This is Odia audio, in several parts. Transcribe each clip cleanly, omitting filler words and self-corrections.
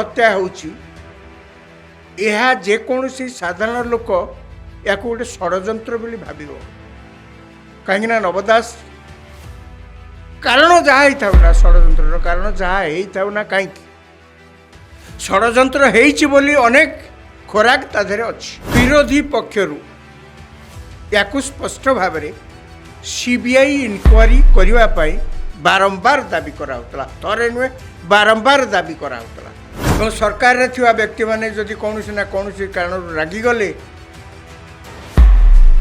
हत्या होउछि ଏହା ଯେକୌଣସି ସାଧାରଣ ଲୋକ ୟାକୁ ଗୋଟେ ଷଡ଼ଯନ୍ତ୍ର ବୋଲି ଭାବିବ। କାହିଁକିନା ନବ ଦାସ କାରଣ ଯାହା ହେଇଥାଉ ନା, ଷଡ଼ଯନ୍ତ୍ରର କାରଣ ଯାହା ହେଇଥାଉ ନା କାହିଁକି, ଷଡ଼ଯନ୍ତ୍ର ହେଇଛି ବୋଲି ଅନେକ ଖୋରାକ ତା ଦେହରେ ଅଛି। ବିରୋଧୀ ପକ୍ଷରୁ ୟାକୁ ସ୍ପଷ୍ଟ ଭାବରେ ସିବିଆଇ ଇନକ୍ୱାରି କରିବା ପାଇଁ ବାରମ୍ବାର ଦାବି କରାହେଉଥିଲା। ଥରେ ନୁହେଁ, ବାରମ୍ବାର ଦାବି କରାହେଉଥିଲା। ଏବଂ ସରକାରରେ ଥିବା ବ୍ୟକ୍ତିମାନେ ଯଦି କୌଣସି ନା କୌଣସି କାରଣରୁ ରାଗିଗଲେ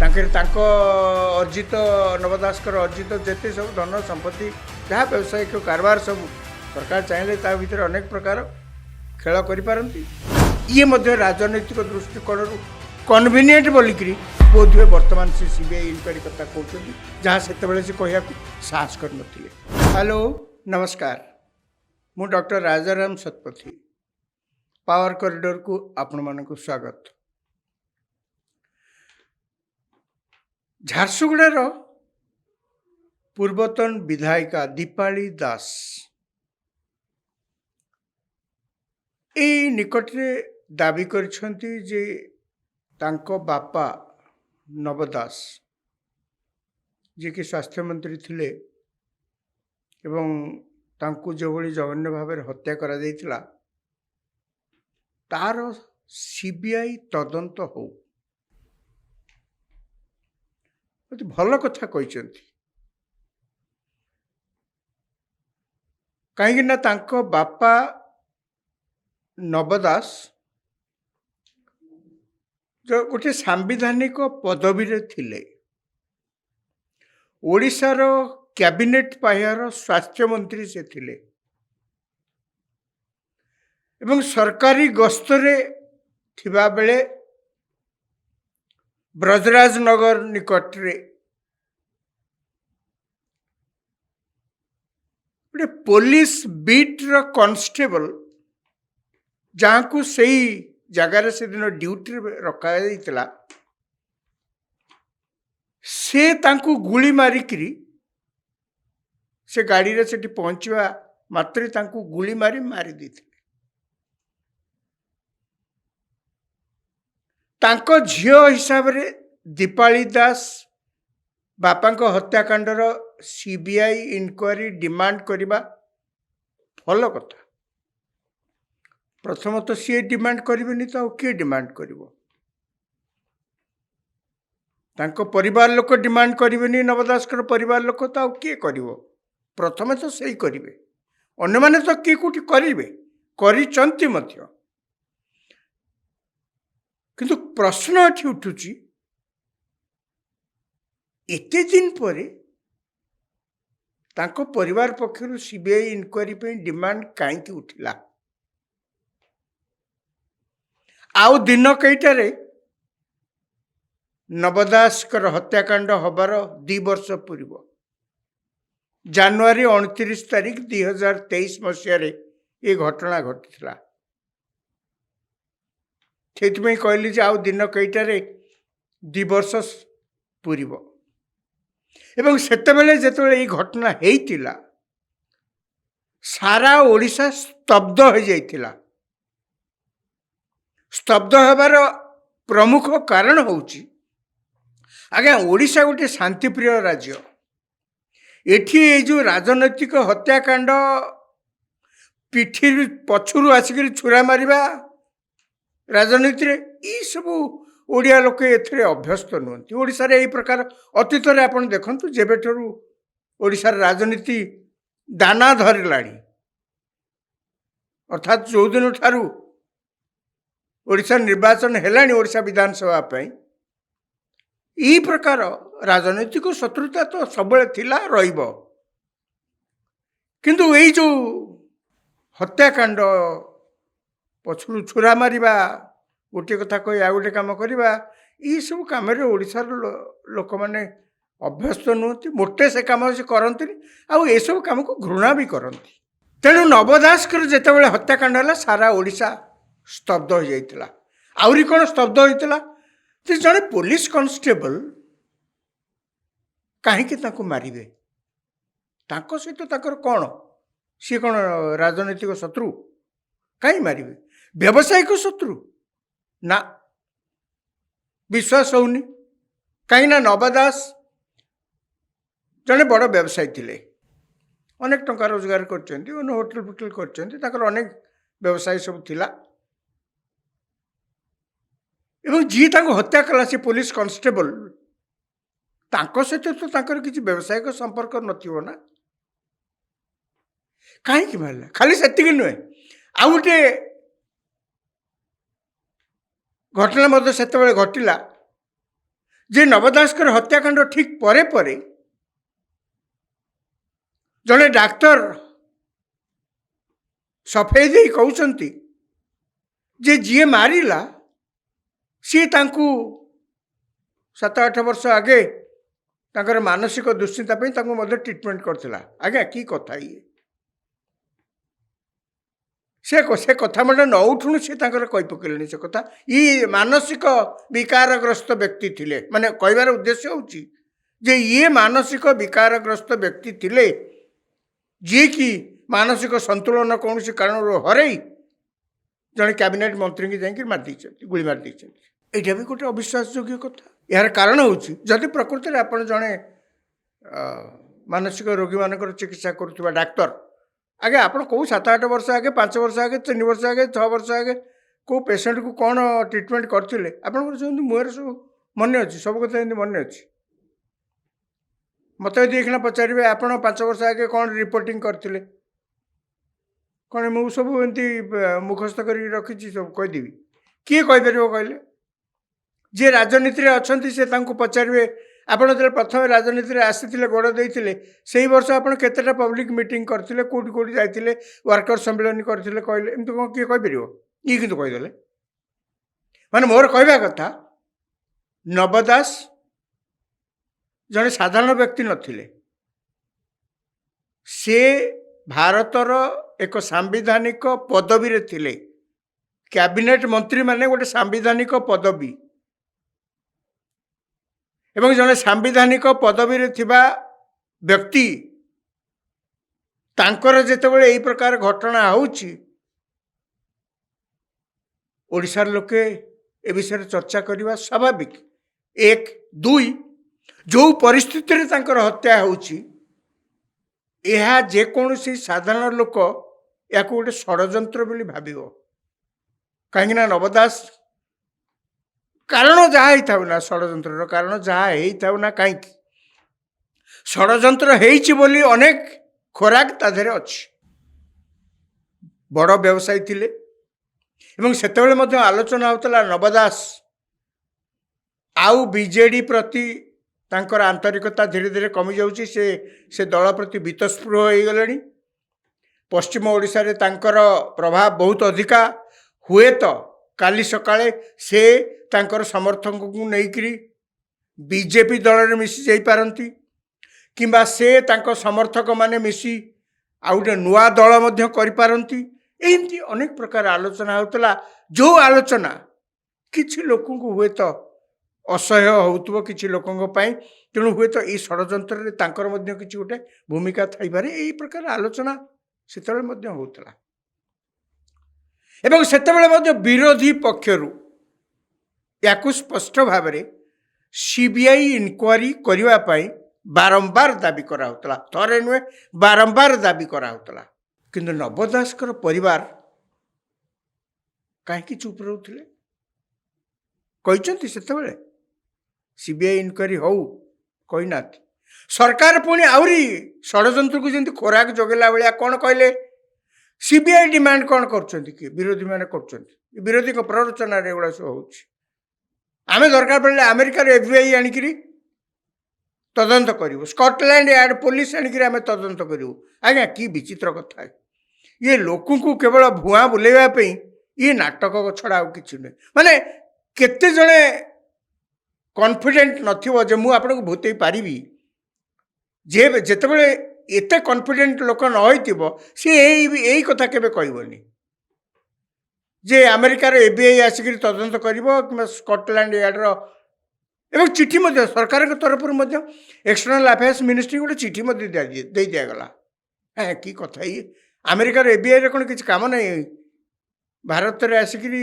ତାଙ୍କ ଅର୍ଜିତ ନବ ଦାସଙ୍କର ଅର୍ଜିତ ଯେତେ ସବୁ ଧନ ସମ୍ପତ୍ତି ଯାହା ବ୍ୟବସାୟିକ କାରବାର ସବୁ ସରକାର ଚାହିଁଲେ ତା ଭିତରେ ଅନେକ ପ୍ରକାର ଖେଳ କରିପାରନ୍ତି। ଇଏ ମଧ୍ୟ ରାଜନୈତିକ ଦୃଷ୍ଟିକୋଣରୁ କନଭିନିଏଣ୍ଟ ବୋଲିକିରି ବୋଧହୁଏ ବର୍ତ୍ତମାନ ସେ ସିବିଆଇ ଇନକ୍ୱାରି କଥା କହୁଛନ୍ତି, ଯାହା ସେତେବେଳେ ସେ କହିବାକୁ ସାହସ କରିନଥିଲେ। ହ୍ୟାଲୋ, ନମସ୍କାର, ମୁଁ ଡକ୍ଟର ରାଜାରାମ ଶତପଥୀ। ପାୱାର କରିଡରକୁ ଆପଣମାନଙ୍କୁ ସ୍ୱାଗତ। ଝାରସୁଗୁଡ଼ାର ପୂର୍ବତନ ବିଧାୟିକା ଦୀପାଳି ଦାସ ଏଇ ନିକଟରେ ଦାବି କରିଛନ୍ତି ଯେ ତାଙ୍କ ବାପା ନବ ଦାସ, ଯିଏକି ସ୍ୱାସ୍ଥ୍ୟମନ୍ତ୍ରୀ ଥିଲେ ଏବଂ ତାଙ୍କୁ ଯେଉଁଭଳି ଜଘନ୍ୟ ଭାବରେ ହତ୍ୟା କରାଯାଇଥିଲା ତାର ସିବିଆଇ ତଦନ୍ତ ହଉ। ଅତି ଭଲ କଥା କହିଛନ୍ତି, କାହିଁକି ନା ତାଙ୍କ ବାପା ନବ ଦାସ ଗୋଟେ ସାମ୍ବିଧାନିକ ପଦବୀରେ ଥିଲେ। ଓଡ଼ିଶାର କ୍ୟାବିନେଟ୍ ପାହ୍ୟାର ସ୍ୱାସ୍ଥ୍ୟମନ୍ତ୍ରୀ ସେ ଥିଲେ ଏବଂ ସରକାରୀ ଗସ୍ତରେ ଥିବାବେଳେ ବ୍ରଜରାଜନଗର ନିକଟରେ ଗୋଟେ ପୋଲିସ ବିଟ୍ର କନଷ୍ଟେବଲ, ଯାହାକୁ ସେଇ ଜାଗାରେ ସେଦିନ ଡ୍ୟୁଟିରେ ରଖାଯାଇଥିଲା, ସେ ତାଙ୍କୁ ଗୁଳି ମାରିକିରି ସେ ଗାଡ଼ିରେ ସେଠି ପହଞ୍ଚିବା ମାତ୍ରେ ତାଙ୍କୁ ଗୁଳି ମାରି ଦେଇଥିଲେ। ତାଙ୍କ ଝିଅ ହିସାବରେ ଦୀପାଳି ଦାସ ବାପାଙ୍କ ହତ୍ୟାକାଣ୍ଡର ସିବିଆଇ ଇନକ୍ୱାରି ଡିମାଣ୍ଡ କରିବା ଭଲ କଥା। ପ୍ରଥମତଃ ସିଏ ଡିମାଣ୍ଡ କରିବେନି ତ ଆଉ କିଏ ଡିମାଣ୍ଡ କରିବ? ତାଙ୍କ ପରିବାର ଲୋକ ଡିମାଣ୍ଡ କରିବେନି, ନବ ଦାସଙ୍କର ପରିବାର ଲୋକ ତ ଆଉ କିଏ କରିବ? ପ୍ରଥମେ ତ ସେଇ କରିବେ, ଅନ୍ୟମାନେ ତ କିଏ କୋଉଠି କରିବେ, କରିଛନ୍ତି ମଧ୍ୟ। କିନ୍ତୁ ପ୍ରଶ୍ନ ଏଠି ଉଠୁଛି, ଏତେ ଦିନ ପରେ ତାଙ୍କ ପରିବାର ପକ୍ଷରୁ ସିବିଆଇ ଇନକ୍ୱାରି ପାଇଁ ଡିମାଣ୍ଡ କାହିଁକି ଉଠିଲା? ଆଉ ଦିନ କେଇଟାରେ ନବ ଦାସଙ୍କର ହତ୍ୟାକାଣ୍ଡ ହବାର 2 ବର୍ଷ ପୂର୍ବ ଜାନୁଆରୀ 29 ତାରିଖ 2023 ମସିହାରେ ଏ ଘଟଣା ଘଟିଥିଲା। ସେଥିପାଇଁ କହିଲି ଯେ ଆଉ ଦିନ କେଇଟାରେ 2 ବର୍ଷ ପୂର୍ବ। ଏବଂ ସେତେବେଳେ ଯେତେବେଳେ ଏଇ ଘଟଣା ହେଇଥିଲା ସାରା ଓଡ଼ିଶା ସ୍ତବ୍ଧ ହୋଇଯାଇଥିଲା। ସ୍ତବ୍ଧ ହେବାର ପ୍ରମୁଖ କାରଣ ହେଉଛି, ଆଜ୍ଞା, ଓଡ଼ିଶା ଗୋଟେ ଶାନ୍ତିପ୍ରିୟ ରାଜ୍ୟ। ଏଠି ଏଇ ଯେଉଁ ରାଜନୈତିକ ହତ୍ୟାକାଣ୍ଡ, ପିଠିରୁ ପଛରୁ ଆସିକରି ଛୁରା ମାରିବା ରାଜନୀତିରେ, ଏଇସବୁ ଓଡ଼ିଆ ଲୋକେ ଏଥିରେ ଅଭ୍ୟସ୍ତ ନୁହନ୍ତି। ଓଡ଼ିଶାରେ ଏଇ ପ୍ରକାର ଅତୀତରେ ଆପଣ ଦେଖନ୍ତୁ, ଯେବେଠାରୁ ଓଡ଼ିଶାର ରାଜନୀତି ଦାନା ଧରିଲାଣି, ଅର୍ଥାତ୍ ଯେଉଁଦିନ ଠାରୁ ଓଡ଼ିଶା ନିର୍ବାଚନ ହେଲାଣି ଓଡ଼ିଶା ବିଧାନସଭା ପାଇଁ, ଏଇ ପ୍ରକାର ରାଜନୈତିକ ଶତ୍ରୁତା ତ ସବୁବେଳେ ଥିଲା, ରହିବ। କିନ୍ତୁ ଏଇ ଯେଉଁ ହତ୍ୟାକାଣ୍ଡ, ପଛରୁ ଛୁରା ମାରିବା, ଗୋଟିଏ କଥା କହି ଆଉ ଗୋଟେ କାମ କରିବା, ଏଇସବୁ କାମରେ ଓଡ଼ିଶାର ଲୋକମାନେ ଅଭ୍ୟସ୍ତ ନୁହନ୍ତି। ମୋଟେ ସେ କାମ ସେ କରନ୍ତିନି, ଆଉ ଏସବୁ କାମକୁ ଘୃଣା ବି କରନ୍ତି। ତେଣୁ ନବ ଦାସଙ୍କର ଯେତେବେଳେ ହତ୍ୟାକାଣ୍ଡ ହେଲା ସାରା ଓଡ଼ିଶା ସ୍ତବ୍ଧ ହୋଇଯାଇଥିଲା। ଆହୁରି କ'ଣ ସ୍ତବ୍ଧ ହୋଇଥିଲା ଯେ ଜଣେ ପୋଲିସ କନଷ୍ଟେବଲ କାହିଁକି ତାଙ୍କୁ ମାରିବେ? ତାଙ୍କ ସହିତ ତାଙ୍କର କ'ଣ, ସିଏ କ'ଣ ରାଜନୈତିକ ଶତ୍ରୁ? କାହିଁ ମାରିବେ? ବ୍ୟବସାୟିକ ଶତ୍ରୁ ନା, ବିଶ୍ୱାସ ହେଉନି। କାହିଁକିନା ନବ ଦାସ ଜଣେ ବଡ଼ ବ୍ୟବସାୟୀ ଥିଲେ, ଅନେକ ଟଙ୍କା ରୋଜଗାର କରିଛନ୍ତି, ହୋଟେଲ ଫୋଟେଲ କରିଛନ୍ତି, ତାଙ୍କର ଅନେକ ବ୍ୟବସାୟ ସବୁ ଥିଲା। ଏବଂ ଯିଏ ତାଙ୍କୁ ହତ୍ୟା କଲା ସେ ପୋଲିସ କନଷ୍ଟେବଲ, ତାଙ୍କ ସହିତ ତ ତାଙ୍କର କିଛି ବ୍ୟବସାୟିକ ସମ୍ପର୍କ ନଥିବ ନା, କାହିଁକି ମାରିଲା? ଖାଲି ସେତିକି ନୁହେଁ, ଆଉ ଗୋଟେ ଘଟଣା ମଧ୍ୟ ସେତେବେଳେ ଘଟିଲା ଯେ ନବ ଦାସଙ୍କର ହତ୍ୟାକାଣ୍ଡ ଠିକ ପରେ ପରେ ଜଣେ ଡାକ୍ତର ସଫେଇ ଦେଇ କହୁଛନ୍ତି ଯେ ଯିଏ ମାରିଲା ସିଏ ତାଙ୍କୁ 7-8 ବର୍ଷ ଆଗେ ତାଙ୍କର ମାନସିକ ଦୁଶ୍ଚିନ୍ତା ପାଇଁ ତାଙ୍କୁ ମଧ୍ୟ ଟ୍ରିଟମେଣ୍ଟ କରିଥିଲା। ଆଜ୍ଞା କି କଥା ଇଏ? ସେ କଥା ମଧ୍ୟ ନ ଉଠୁଣୁ ସେ ତାଙ୍କର କହି ପକେଇଲେଣି ସେ କଥା। ଇଏ ମାନସିକ ବିକାରଗ୍ରସ୍ତ ବ୍ୟକ୍ତି ଥିଲେ, ମାନେ କହିବାର ଉଦ୍ଦେଶ୍ୟ ହେଉଛି ଯେ ଇଏ ମାନସିକ ବିକାରଗ୍ରସ୍ତ ବ୍ୟକ୍ତି ଥିଲେ, ଯିଏକି ମାନସିକ ସନ୍ତୁଳନ କୌଣସି କାରଣରୁ ହରେଇ ଜଣେ କ୍ୟାବିନେଟ୍ ମନ୍ତ୍ରୀଙ୍କୁ ଯାଇକି ମାରିଦେଇଛନ୍ତି, ଗୁଳି ମାରି ଦେଇଛନ୍ତି। ଏଇଟା ବି ଗୋଟେ ଅବିଶ୍ୱାସଯୋଗ୍ୟ କଥା। ଏହାର କାରଣ ହେଉଛି ଯଦି ପ୍ରକୃତରେ ଆପଣ ଜଣେ ମାନସିକ ରୋଗୀମାନଙ୍କର ଚିକିତ୍ସା କରୁଥିବା ଡାକ୍ତର, ଆଜ୍ଞା ଆପଣ କେଉଁ 7-8 ବର୍ଷ ଆଗେ, 5 ବର୍ଷ ଆଗେ, 3 ବର୍ଷ ଆଗେ, 6 ବର୍ଷ ଆଗେ କେଉଁ ପେସେଣ୍ଟକୁ କ'ଣ ଟ୍ରିଟମେଣ୍ଟ କରିଥିଲେ ଆପଣଙ୍କର ସେମିତି ମୁହଁରେ ସବୁ ମନେ ଅଛି, ସବୁ କଥା ଏମିତି ମନେ ଅଛି। ମୋତେ ଯଦି ଏଇଖିଣା ପଚାରିବେ ଆପଣ 5 ବର୍ଷ ଆଗେ କ'ଣ ରିପୋର୍ଟିଂ କରିଥିଲେ, କ'ଣ ମୁଁ ସବୁ ଏମିତି ମୁଖସ୍ଥ କରିକି ରଖିଛି ସବୁ କହିଦେବି? କିଏ କହିପାରିବ କହିଲେ? ଯିଏ ରାଜନୀତିରେ ଅଛନ୍ତି ସେ ତାଙ୍କୁ ପଚାରିବେ ଆପଣ ଯେତେବେଳେ ପ୍ରଥମେ ରାଜନୀତିରେ ଆସିଥିଲେ, ଗୋଡ଼ ଦେଇଥିଲେ, ସେଇ ବର୍ଷ ଆପଣ କେତେଟା ପବ୍ଲିକ ମିଟିଂ କରିଥିଲେ, କେଉଁଠି କେଉଁଠି ଯାଇଥିଲେ, ୱାର୍କର ସମ୍ମିଳନୀ କରିଥିଲେ କହିଲେ? ଏମିତି କ'ଣ କିଏ କହିପାରିବ? ଇଏ କିନ୍ତୁ କହିଦେଲେ। ମାନେ ମୋର କହିବା କଥା, ନବ ଦାସ ଜଣେ ସାଧାରଣ ବ୍ୟକ୍ତି ନଥିଲେ, ସେ ଭାରତର ଏକ ସାମ୍ବିଧାନିକ ପଦବୀରେ ଥିଲେ। କ୍ୟାବିନେଟ୍ ମନ୍ତ୍ରୀ ମାନେ ଗୋଟେ ସାମ୍ବିଧାନିକ ପଦବୀ, ଏବଂ ଜଣେ ସାମ୍ବିଧାନିକ ପଦବୀରେ ଥିବା ବ୍ୟକ୍ତି ତାଙ୍କର ଯେତେବେଳେ ଏହି ପ୍ରକାର ଘଟଣା ହେଉଛି, ଓଡ଼ିଶାର ଲୋକେ ଏ ବିଷୟରେ ଚର୍ଚ୍ଚା କରିବା ସ୍ୱାଭାବିକ। 1, 2, ଯେଉଁ ପରିସ୍ଥିତିରେ ତାଙ୍କର ହତ୍ୟା ହେଉଛି, ଏହା ଯେକୌଣସି ସାଧାରଣ ଲୋକ ଏହାକୁ ଗୋଟେ ଷଡ଼ଯନ୍ତ୍ର ବୋଲି ଭାବିବ। କାହିଁକିନା ନବ ଦାସ କାରଣ ଯାହା ହେଇଥାଉ ନା, ଷଡ଼ଯନ୍ତ୍ରର କାରଣ ଯାହା ହେଇଥାଉ ନା କାହିଁକି, ଷଡ଼ଯନ୍ତ୍ର ହେଇଛି ବୋଲି ଅନେକ ଖୋରାକ ତା ଦେହରେ ଅଛି। ବଡ଼ ବ୍ୟବସାୟୀ ଥିଲେ ଏବଂ ସେତେବେଳେ ମଧ୍ୟ ଆଲୋଚନା ହେଉଥିଲା ନବ ଦାସ ଆଉ ବିଜେଡ଼ି ପ୍ରତି ତାଙ୍କର ଆନ୍ତରିକତା ଧୀରେ ଧୀରେ କମିଯାଉଛି, ସେ ଦଳ ପ୍ରତି ବୀତସ୍ପୃହ ହୋଇଗଲେଣି। ପଶ୍ଚିମ ଓଡ଼ିଶାରେ ତାଙ୍କର ପ୍ରଭାବ ବହୁତ ଅଧିକା। ହୁଏତ କାଲି ସକାଳେ ସେ ତାଙ୍କର ସମର୍ଥକଙ୍କୁ ନେଇକରି ବିଜେପି ଦଳରେ ମିଶି ଯାଇପାରନ୍ତି, କିମ୍ବା ସେ ତାଙ୍କ ସମର୍ଥକମାନେ ମିଶି ଆଉ ଗୋଟେ ନୂଆ ଦଳ ମଧ୍ୟ କରିପାରନ୍ତି। ଏମିତି ଅନେକ ପ୍ରକାର ଆଲୋଚନା ହେଉଥିଲା, ଯେଉଁ ଆଲୋଚନା କିଛି ଲୋକଙ୍କୁ ହୁଏତ ଅସହ୍ୟ ହେଉଥିବ କିଛି ଲୋକଙ୍କ ପାଇଁ, ତେଣୁ ହୁଏତ ଏଇ ଷଡ଼ଯନ୍ତ୍ରରେ ତାଙ୍କର ମଧ୍ୟ କିଛି ଗୋଟେ ଭୂମିକା ଥାଇପାରେ। ଏହି ପ୍ରକାର ଆଲୋଚନା ସେତେବେଳେ ମଧ୍ୟ ହେଉଥିଲା ଏବଂ ସେତେବେଳେ ମଧ୍ୟ ବିରୋଧୀ ପକ୍ଷରୁ ୟାକୁ ସ୍ପଷ୍ଟ ଭାବରେ ସିବିଆଇ ଇନକ୍ୱାରି କରିବା ପାଇଁ ବାରମ୍ବାର ଦାବି କରାହେଉଥିଲା। ଥରେ ନୁହେଁ, ବାରମ୍ବାର ଦାବି କରାହେଉଥିଲା। କିନ୍ତୁ ନବ ଦାସଙ୍କର ପରିବାର କାହିଁକି ଚୁପ୍ ରହୁଥିଲେ? କହିଛନ୍ତି ସେତେବେଳେ ସିବିଆଇ ଇନକ୍ୱାରି ହଉ, କହିନାହାନ୍ତି। ସରକାର ପୁଣି ଆହୁରି ଷଡ଼ଯନ୍ତ୍ରକୁ ଯେମିତି ଖୋରାକ ଯୋଗାଇଲା ଭଳିଆ କ'ଣ କହିଲେ? ସିବିଆଇ ଡିମାଣ୍ଡ କ'ଣ କରୁଛନ୍ତି? କି ବିରୋଧୀମାନେ କରୁଛନ୍ତି, ବିରୋଧୀଙ୍କ ପ୍ରରୋଚନାରେ ଏଗୁଡ଼ା ସବୁ ହେଉଛି। ଆମେ ଦରକାର ପଡ଼ିଲେ ଆମେରିକାର FBI ଆଣିକିରି ତଦନ୍ତ କରିବୁ, ସ୍କଟଲ୍ୟାଣ୍ଡ ୟାର୍ଡ ପୋଲିସ ଆଣିକିରି ଆମେ ତଦନ୍ତ କରିବୁ। ଆଜ୍ଞା କି ବିଚିତ୍ର କଥା! ଇଏ ଲୋକଙ୍କୁ କେବଳ ଭୁଆଁ ବୁଲେଇବା ପାଇଁ ଇଏ ନାଟକ ଛଡ଼ା ଆଉ କିଛି ନୁହେଁ। ମାନେ କେତେ ଜଣେ କନଫିଡେଣ୍ଟ ନଥିବ ଯେ ମୁଁ ଆପଣଙ୍କୁ ଭୂତେଇ ପାରିବି, ଯେତେବେଳେ ଏତେ କନଫିଡେଣ୍ଟ ଲୋକ ନ ହୋଇଥିବ ସେ ଏଇ କଥା କେବେ କହିବନି ଯେ ଆମେରିକାର FBI ଆସିକରି ତଦନ୍ତ କରିବ, କିମ୍ବା ସ୍କଟଲ୍ୟାଣ୍ଡ ୟାର୍ଡର। ଏବଂ ଚିଠି ମଧ୍ୟ ସରକାରଙ୍କ ତରଫରୁ ମଧ୍ୟ ଏକ୍ସଟର୍ନାଲ ଆଫେୟାର୍ସ ମିନିଷ୍ଟ୍ରି ଗୋଟେ ଚିଠି ମଧ୍ୟ ଦେଇ ଦିଆଗଲା। କି କଥା! ଇଏ ଆମେରିକାର ABIର କ'ଣ କିଛି କାମ ନାହିଁ? ଭାରତରେ ଆସିକିରି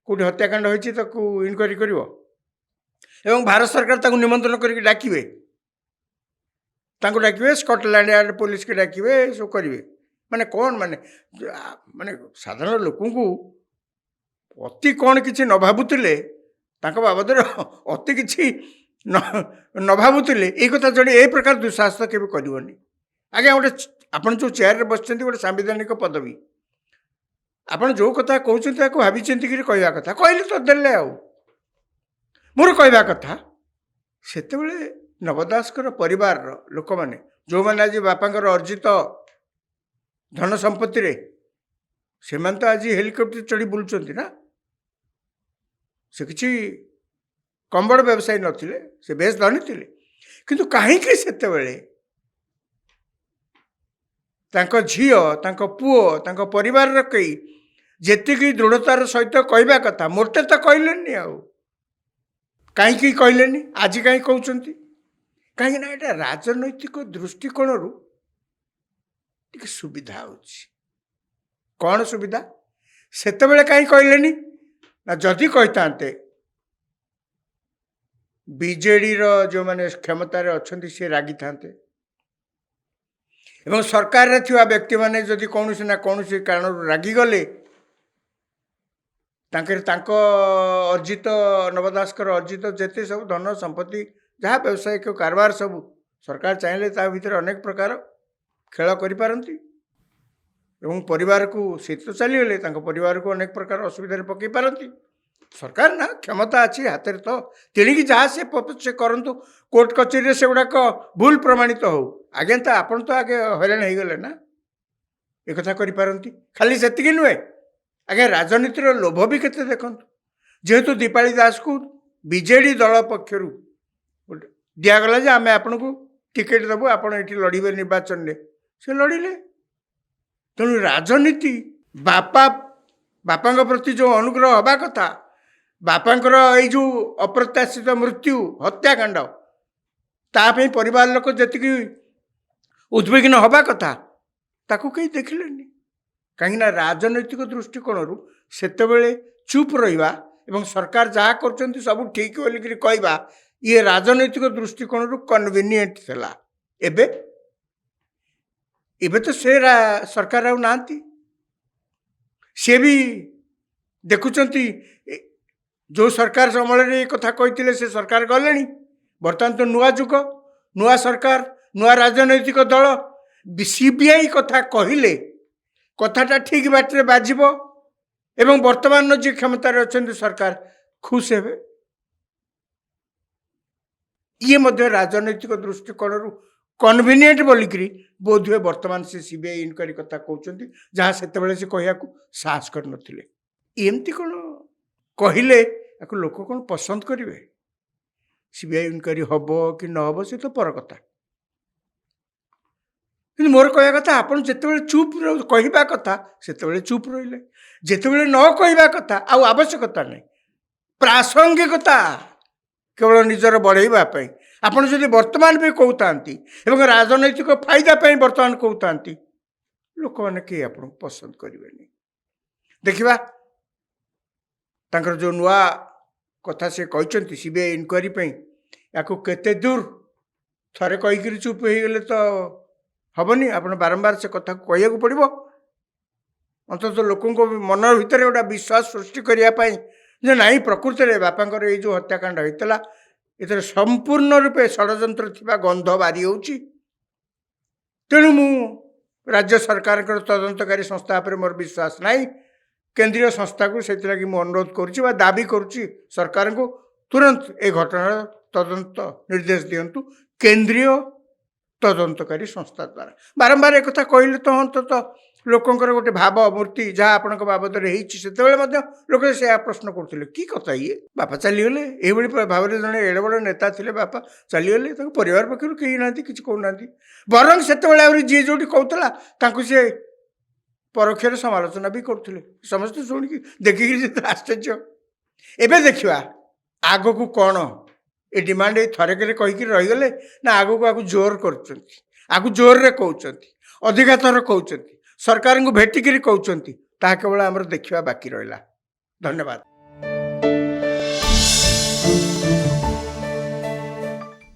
କେଉଁଠି ହତ୍ୟାକାଣ୍ଡ ହୋଇଛି ତାକୁ ଇନକ୍ୱାରି କରିବ ଏବଂ ଭାରତ ସରକାର ତାକୁ ନିମନ୍ତ୍ରଣ କରିକି ଡାକିବେ, ତାଙ୍କୁ ଡାକିବେ, ସ୍କଟଲ୍ୟାଣ୍ଡ ୟାର୍ଡ ପୋଲିସକି ଡାକିବେ, ଏସବୁ କରିବେ। ମାନେ କ'ଣ ମାନେ ମାନେ ସାଧାରଣ ଲୋକଙ୍କୁ ଅତି କ'ଣ କିଛି ନ ଭାବୁଥିଲେ, ତାଙ୍କ ବାବଦରେ ଅତି କିଛି ନ ଭାବୁଥିଲେ, ଏଇ କଥା ଜଣେ ଏ ପ୍ରକାର ଦୁଃସାହସ କେବେ କରିବନି। ଆଜ୍ଞା ଗୋଟେ ଆପଣ ଯେଉଁ ଚେୟାରରେ ବସିଛନ୍ତି ଗୋଟେ ସାମ୍ବିଧାନିକ ପଦବୀ, ଆପଣ ଯେଉଁ କଥା କହୁଛନ୍ତି ତାକୁ ଭାବିଚିନ୍ତିକିରି କହିବା କଥା। କହିଲେ ତ ଦେଲେ। ଆଉ ମୋର କହିବା କଥା, ସେତେବେଳେ ନବ ଦାସଙ୍କର ପରିବାରର ଲୋକମାନେ ଯେଉଁମାନେ ଆଜି ବାପାଙ୍କର ଅର୍ଜିତ ଧନ ସମ୍ପତ୍ତିରେ, ସେମାନେ ତ ଆଜି ହେଲିକପ୍ଟର ଚଢ଼ି ବୁଲୁଛନ୍ତି ନା। ସେ କିଛି କମ୍ ବଡ଼ ବ୍ୟବସାୟୀ ନଥିଲେ, ସେ ବେଶ ଧନୀ ଥିଲେ। କିନ୍ତୁ କାହିଁକି ସେତେବେଳେ ତାଙ୍କ ଝିଅ, ତାଙ୍କ ପୁଅ, ତାଙ୍କ ପରିବାରର କେହି ଯେତିକି ଦୃଢ଼ତାର ସହିତ କହିବା କଥା ମୋତେ ତ କହିଲେନି। ଆଉ କାହିଁକି କହିଲେନି? ଆଜି କାହିଁ କହୁଛନ୍ତି? କାହିଁକି ନା ଏଇଟା ରାଜନୈତିକ ଦୃଷ୍ଟିକୋଣରୁ ଟିକେ ସୁବିଧା ହେଉଛି। କ'ଣ ସୁବିଧା? ସେତେବେଳେ କାହିଁ କହିଲେନି ନା, ଯଦି କହିଥାନ୍ତେ ବିଜେଡ଼ିର ଯେଉଁମାନେ କ୍ଷମତାରେ ଅଛନ୍ତି ସେ ରାଗିଥାନ୍ତେ ଏବଂ ସରକାରରେ ଥିବା ବ୍ୟକ୍ତିମାନେ ଯଦି କୌଣସି ନା କୌଣସି କାରଣରୁ ରାଗିଗଲେ, ତାଙ୍କ ଅର୍ଜିତ, ନବ ଦାସଙ୍କର ଅର୍ଜିତ ଯେତେ ସବୁ ଧନ ସମ୍ପତ୍ତି, ଯାହା ବ୍ୟବସାୟିକ କାରବାର ସବୁ, ସରକାର ଚାହିଁଲେ ତା ଭିତରେ ଅନେକ ପ୍ରକାର ଖେଳ କରିପାରନ୍ତି ଏବଂ ପରିବାରକୁ, ସେ ତ ଚାଲିଗଲେ, ତାଙ୍କ ପରିବାରକୁ ଅନେକ ପ୍ରକାର ଅସୁବିଧାରେ ପକାଇ ପାରନ୍ତି। ସରକାର ନା କ୍ଷମତା ଅଛି ହାତରେ, ତ ତେଣିକି ଯାହା ସେ କରନ୍ତୁ, କୋର୍ଟ କଚେରୀରେ ସେଗୁଡ଼ାକ ଭୁଲ ପ୍ରମାଣିତ ହଉ। ଆଜ୍ଞା ତ ଆପଣ ତ ଆଗେ ହଇରାଣ ହେଇଗଲେ ନା, ଏକଥା କରିପାରନ୍ତି। ଖାଲି ସେତିକି ନୁହେଁ ଆଜ୍ଞା, ରାଜନୀତିର ଲୋଭ ବି କେତେ ଦେଖନ୍ତୁ। ଯେହେତୁ ଦୀପାଳି ଦାସକୁ ବିଜେଡ଼ି ଦଳ ପକ୍ଷରୁ ଦିଆଗଲା ଯେ ଆମେ ଆପଣଙ୍କୁ ଟିକେଟ୍ ଦେବୁ, ଆପଣ ଏଠି ଲଢ଼ିବେ ନିର୍ବାଚନରେ, ସେ ଲଢ଼ିଲେ। ତେଣୁ ରାଜନୀତି, ବାପାଙ୍କ ପ୍ରତି ଯେଉଁ ଅନୁଗ୍ରହ ହେବା କଥା, ବାପାଙ୍କର ଏଇ ଯେଉଁ ଅପ୍ରତ୍ୟାଶିତ ମୃତ୍ୟୁ, ହତ୍ୟାକାଣ୍ଡ, ତା ପାଇଁ ପରିବାର ଲୋକ ଯେତିକି ଉଦ୍ବିଗ୍ନ ହେବା କଥା, ତାକୁ କେହି ଦେଖିଲେନି। କାହିଁକିନା ରାଜନୈତିକ ଦୃଷ୍ଟିକୋଣରୁ ସେତେବେଳେ ଚୁପ୍ ରହିବା ଏବଂ ସରକାର ଯାହା କରୁଛନ୍ତି ସବୁ ଠିକ୍ ବୋଲିକିରି କହିବା, ଇଏ ରାଜନୈତିକ ଦୃଷ୍ଟିକୋଣରୁ କନଭିନିଏଣ୍ଟ ଥିଲା। ଏବେ ତ ସେ ସରକାର ଆଉ ନାହାନ୍ତି। ସେ ବି ଦେଖୁଛନ୍ତି ଯେଉଁ ସରକାର ସମୟରେ ଏ କଥା କହିଥିଲେ ସେ ସରକାର ଗଲେଣି। ବର୍ତ୍ତମାନ ତ ନୂଆ ଯୁଗ, ନୂଆ ସରକାର, ନୂଆ ରାଜନୈତିକ ଦଳ। ସିବିଆଇ କଥା କହିଲେ କଥାଟା ଠିକ୍ ବାଟରେ ବାଜିବ ଏବଂ ବର୍ତ୍ତମାନର ଯିଏ କ୍ଷମତାରେ ଅଛନ୍ତି ସରକାର ଖୁସ୍ ହେବେ। ଇଏ ମଧ୍ୟ ରାଜନୈତିକ ଦୃଷ୍ଟିକୋଣରୁ କନଭିନିଏଣ୍ଟ ବୋଲିକିରି ବୋଧହୁଏ ବର୍ତ୍ତମାନ ସେ ସିବିଆଇ ଇନକ୍ୱାରି କଥା କହୁଛନ୍ତି, ଯାହା ସେତେବେଳେ ସେ କହିବାକୁ ସାହସ କରିନଥିଲେ। ଏମିତି କ'ଣ କହିଲେ ତାକୁ ଲୋକ କ'ଣ ପସନ୍ଦ କରିବେ? ସିବିଆଇ ଇନକ୍ୱାରି ହେବ କି ନ ହେବ ସେ ତ ପର କଥା। କିନ୍ତୁ ମୋର କହିବା କଥା, ଆପଣ ଯେତେବେଳେ ଚୁପ୍ କହିବା କଥା ସେତେବେଳେ ଚୁପ୍ ରହିଲେ, ଯେତେବେଳେ ନ କହିବା କଥା ଆଉ ଆବଶ୍ୟକତା ନାହିଁ, ପ୍ରାସଙ୍ଗିକତା କେବଳ ନିଜର ବଢ଼େଇବା ପାଇଁ ଆପଣ ଯଦି ବର୍ତ୍ତମାନ ବି କହୁଥାନ୍ତି ଏବଂ ରାଜନୈତିକ ଫାଇଦା ପାଇଁ ବର୍ତ୍ତମାନ କହୁଥାନ୍ତି, ଲୋକମାନେ କେହି ଆପଣଙ୍କୁ ପସନ୍ଦ କରିବେନି। ଦେଖିବା ତାଙ୍କର ଯେଉଁ ନୂଆ କଥା ସେ କହିଛନ୍ତି ସିବିଆଇ ଇନକ୍ୱାରି ପାଇଁ, ୟାକୁ କେତେ ଦୂର, ଥରେ କହିକିରି ଚୁପ୍ ହେଇଗଲେ ତ ହେବନି, ଆପଣ ବାରମ୍ବାର ସେ କଥାକୁ କହିବାକୁ ପଡ଼ିବ। ଅନ୍ତତଃ ଲୋକଙ୍କ ମନ ଭିତରେ ଗୋଟେ ବିଶ୍ୱାସ ସୃଷ୍ଟି କରିବା ପାଇଁ ଯେ ନାଇଁ, ପ୍ରକୃତରେ ବାପାଙ୍କର ଏଇ ଯେଉଁ ହତ୍ୟାକାଣ୍ଡ ହେଇଥିଲା ଏଥିରେ ସମ୍ପୂର୍ଣ୍ଣ ରୂପେ ଷଡ଼ଯନ୍ତ୍ର ଥିବା ଗନ୍ଧ ବାରି ହେଉଛି। ତେଣୁ ମୁଁ ରାଜ୍ୟ ସରକାରଙ୍କର ତଦନ୍ତକାରୀ ସଂସ୍ଥା ଉପରେ ମୋର ବିଶ୍ୱାସ ନାହିଁ। କେନ୍ଦ୍ରୀୟ ସଂସ୍ଥାକୁ ସେଥିଲାଗି ମୁଁ ଅନୁରୋଧ କରୁଛି ବା ଦାବି କରୁଛି ସରକାରଙ୍କୁ ତୁରନ୍ତ ଏ ଘଟଣାର ତଦନ୍ତ ନିର୍ଦ୍ଦେଶ ଦିଅନ୍ତୁ କେନ୍ଦ୍ରୀୟ ତଦନ୍ତକାରୀ ସଂସ୍ଥା ଦ୍ୱାରା। ବାରମ୍ବାର ଏକଥା କହିଲେ ତ ଅନ୍ତତଃ ଲୋକଙ୍କର ଗୋଟେ ଭାବ ମୂର୍ତ୍ତି ଯାହା ଆପଣଙ୍କ ବାବଦରେ ହେଇଛି, ସେତେବେଳେ ମଧ୍ୟ ଲୋକ ସେୟା ପ୍ରଶ୍ନ କରୁଥିଲେ, କି କଥା ଇଏ, ବାପା ଚାଲିଗଲେ, ଏଇଭଳି ଭାବରେ ଜଣେ ଏଡ଼େ ବଡ଼ ନେତା ଥିଲେ, ବାପା ଚାଲିଗଲେ, ତାଙ୍କ ପରିବାର ପକ୍ଷରୁ କେହି ନାହାନ୍ତି, କିଛି କହୁନାହାନ୍ତି। ବରଂ ସେତେବେଳେ ଆହୁରି ଯିଏ ଯେଉଁଠି କହୁଥିଲା ତାଙ୍କୁ ସେ ପରୋକ୍ଷରେ ସମାଲୋଚନା ବି କରୁଥିଲେ। ସମସ୍ତେ ଶୁଣିକି ଦେଖିକିରି ଯେତେ ଆଶ୍ଚର୍ଯ୍ୟ। ଏବେ ଦେଖିବା ଆଗକୁ କ'ଣ ଏ ଡିମାଣ୍ଡ ଏଇ ଥରକରେ କହିକି ରହିଗଲେ ନା ଆଗକୁ ଜୋର କରୁଛନ୍ତି, ଆଗକୁ ଜୋରରେ କହୁଛନ୍ତି, ଅଧିକା ଥର କହୁଛନ୍ତି, ସରକାରଙ୍କୁ ଭେଟିକିରି କହୁଛନ୍ତି, ତାହା କେବଳ ଆମର ଦେଖିବା ବାକି ରହିଲା। ଧନ୍ୟବାଦ।